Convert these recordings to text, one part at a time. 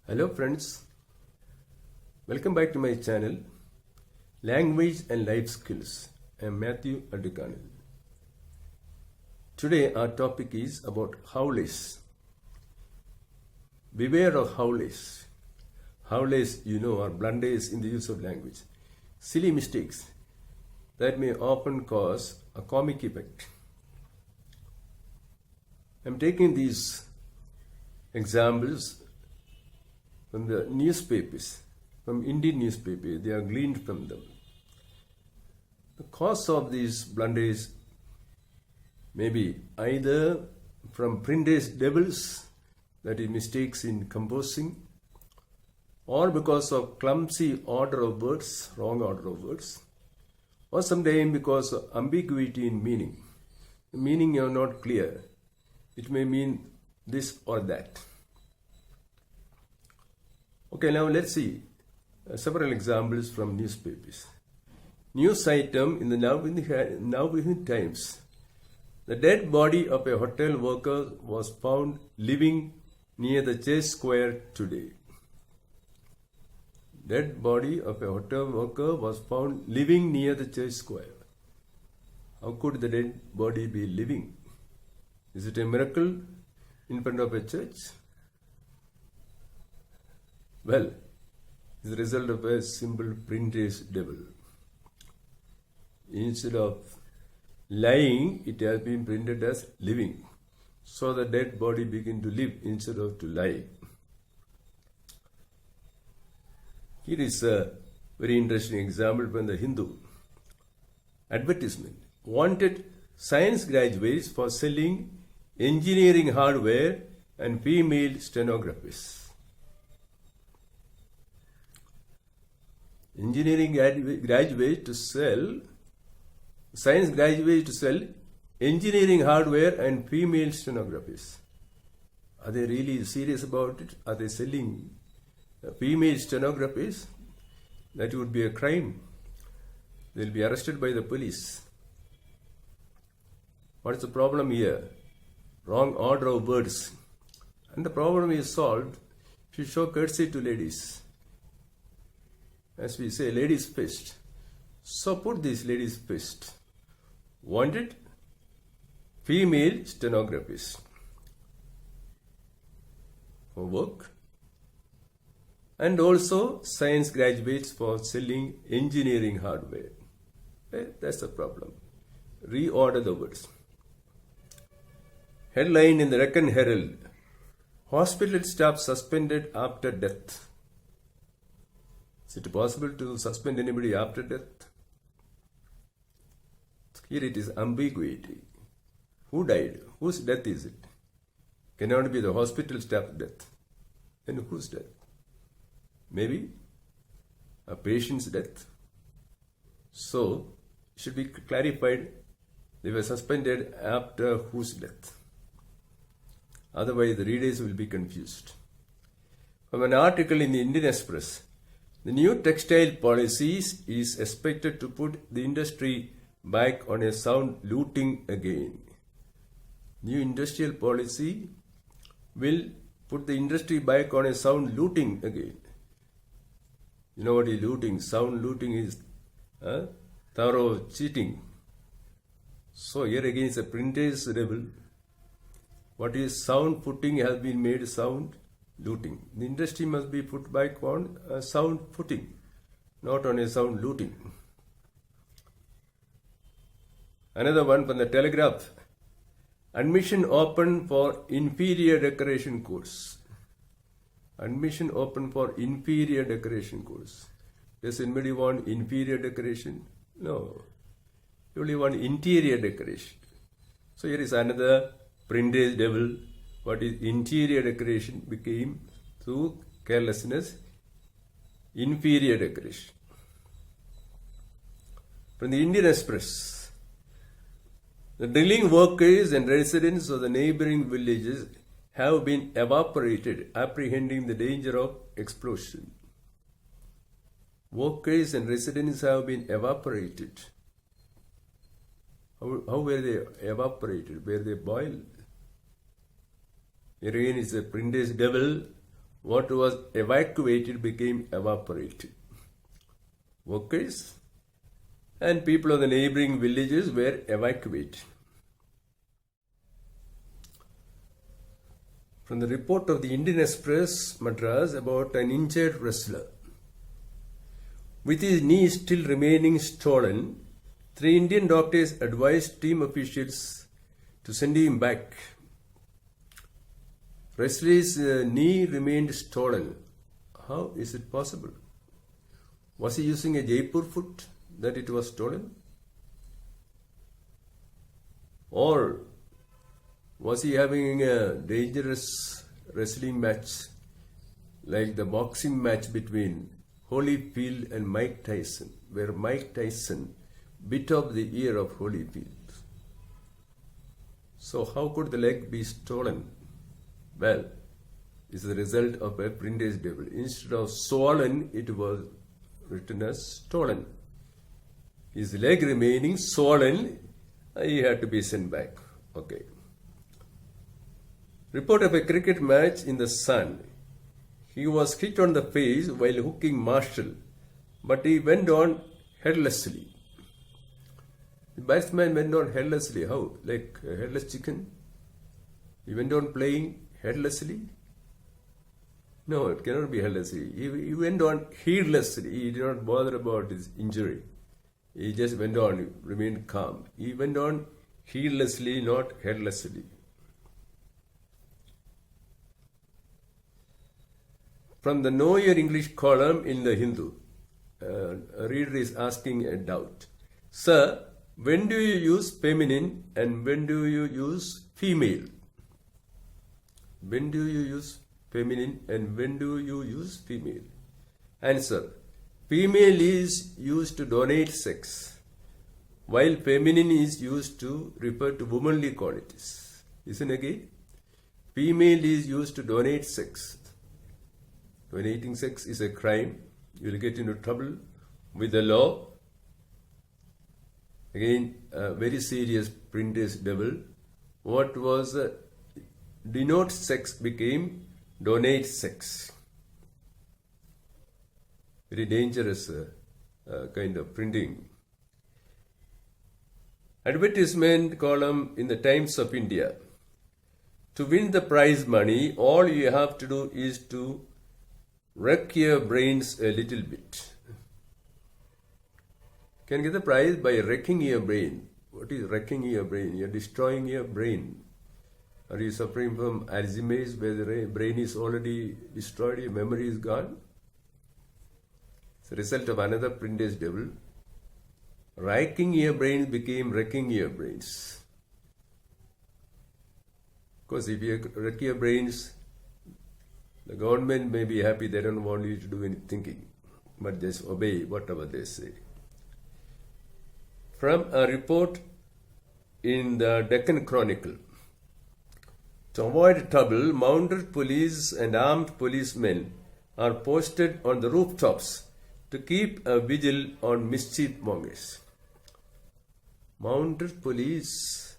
Hello friends, welcome back to my channel Language and Life Skills. I am Matthew Addikanil. Today our topic is about howlers. Beware of howlers. Howlers, are blunders in the use of language. Silly mistakes that may often cause a comic effect. I am taking these examples from the newspapers, from Indian newspapers. They are gleaned from them. The cause of these blunders may be either from printers' devils, that is mistakes in composing, or because of clumsy order of words, wrong order of words, or sometimes because of ambiguity in meaning. The meaning is not clear. It may mean this or that. Okay, now let's see several examples from newspapers. News item in the Navhind Times. The dead body of a hotel worker was found living near the Church Square today. Dead body of a hotel worker was found living near the Church Square. How could the dead body be living? Is it a miracle in front of a church? Well, it's the result of a simple printer's devil. Instead of lying, it has been printed as living. So the dead body begin to live instead of to lie. Here is a very interesting example from the Hindu. Advertisement. Wanted science graduates for selling engineering hardware and female stenographers. Engineering graduates to sell, science graduates to sell engineering hardware and female stenographers. Are they really serious about it? Are they selling female stenographers? That would be a crime. They'll be arrested by the police. What's the problem here? Wrong order of words. And the problem is solved if you show courtesy to ladies. As we say, ladies first. So put this ladies first. Wanted female stenographers for work, and also science graduates for selling engineering hardware. That's the problem. Reorder the words. Headline in the Deccan Herald. Hospital staff suspended after death. Is it possible to suspend anybody after death? Here it is ambiguity. Who died? Whose death is it? Cannot be the hospital staff death. Then whose death? Maybe a patient's death. So, it should be clarified they were suspended after whose death. Otherwise, the readers will be confused. From an article in the Indian Express, the new textile policies is expected to put the industry back on a sound looting again. New industrial policy will put the industry back on a sound looting again. You know what is looting? Sound looting is thorough cheating. So here again is a printer's devil. What is sound footing has been made sound looting. The industry must be put back on a sound footing, not on a sound looting. Another one from the Telegraph. Admission open for inferior decoration course. Admission open for inferior decoration course. Does anybody want inferior decoration? No. You only want interior decoration. So here is another printer's devil. What is interior decoration became through carelessness inferior decoration. From the Indian Express, the drilling workers and residents of the neighboring villages have been evaporated, apprehending the danger of explosion. Workers and residents have been evaporated. How were they evaporated? Were they boiled? Here again is the printer's devil. what was evacuated became evaporated. Workers and people of the neighboring villages were evacuated. From the report of the Indian Express, Madras, about an injured wrestler. With his knee still remaining swollen, 3 Indian doctors advised team officials to send him back. Wrestler's knee remained swollen. How is it possible? Was he using a Jaipur foot that it was stolen? Or was he having a dangerous wrestling match like the boxing match between Holyfield and Mike Tyson, where Mike Tyson bit off the ear of Holyfield? So how could the leg be stolen? Well, it's the result of a printer's devil. Instead of swollen, it was written as stolen. His leg remaining swollen, he had to be sent back. Okay. Report of a cricket match in the Sun. He was hit on the face while hooking Marshall, but he went on headlessly. The batsman went on headlessly. How? Like a headless chicken? He went on playing headlessly? No, it cannot be headlessly. He went on heedlessly. He did not bother about his injury. He just went on, remained calm. He went on heedlessly, not headlessly. From the Know Your English column in the Hindu, a reader is asking a doubt. Sir, when do you use feminine and when do you use female? When do you use feminine and when do you use female? Answer. Female is used to denote sex, while feminine is used to refer to womanly qualities. Listen again. Female is used to donate sex. Donating sex is a crime. You will get into trouble with the law. Again, a very serious printer's devil. What was denote sex became donate sex. Very dangerous kind of printing. Advertisement column in the Times of India. To win the prize money, all you have to do is to wreck your brains a little bit. You can get the prize by wrecking your brain. What is wrecking your brain? You are destroying your brain. Are you suffering from Alzheimer's where the brain is already destroyed, your memory is gone? It's a result of another printer's devil. Racking your brains became wrecking your brains. Because if you wreck your brains, the government may be happy, they don't want you to do any thinking, but just obey whatever they say. From a report in the Deccan Chronicle. To avoid trouble, mounted police and armed policemen are posted on the rooftops to keep a vigil on mischief mongers. Mounted police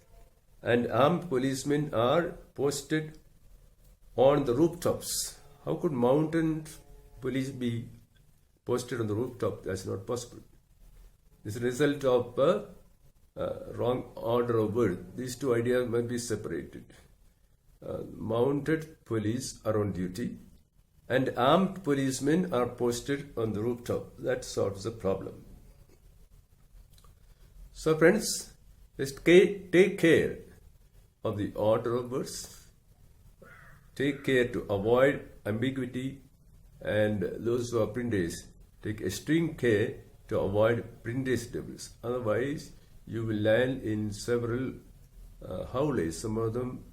and armed policemen are posted on the rooftops. How could mounted police be posted on the rooftop? That's not possible. This is a result of a wrong order of words. These two ideas must be separated. Mounted police are on duty and armed policemen are posted on the rooftop. That solves the problem. So friends, let's take care of the order of words. Take care to avoid ambiguity, and those who are printers, take extreme care to avoid printers devils. Otherwise, you will land in several howlers, some of them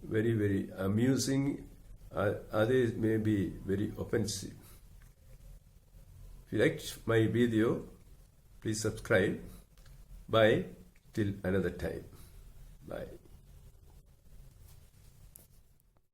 very, very amusing, others may be very offensive. If you liked my video, please subscribe. Bye till another time. Bye.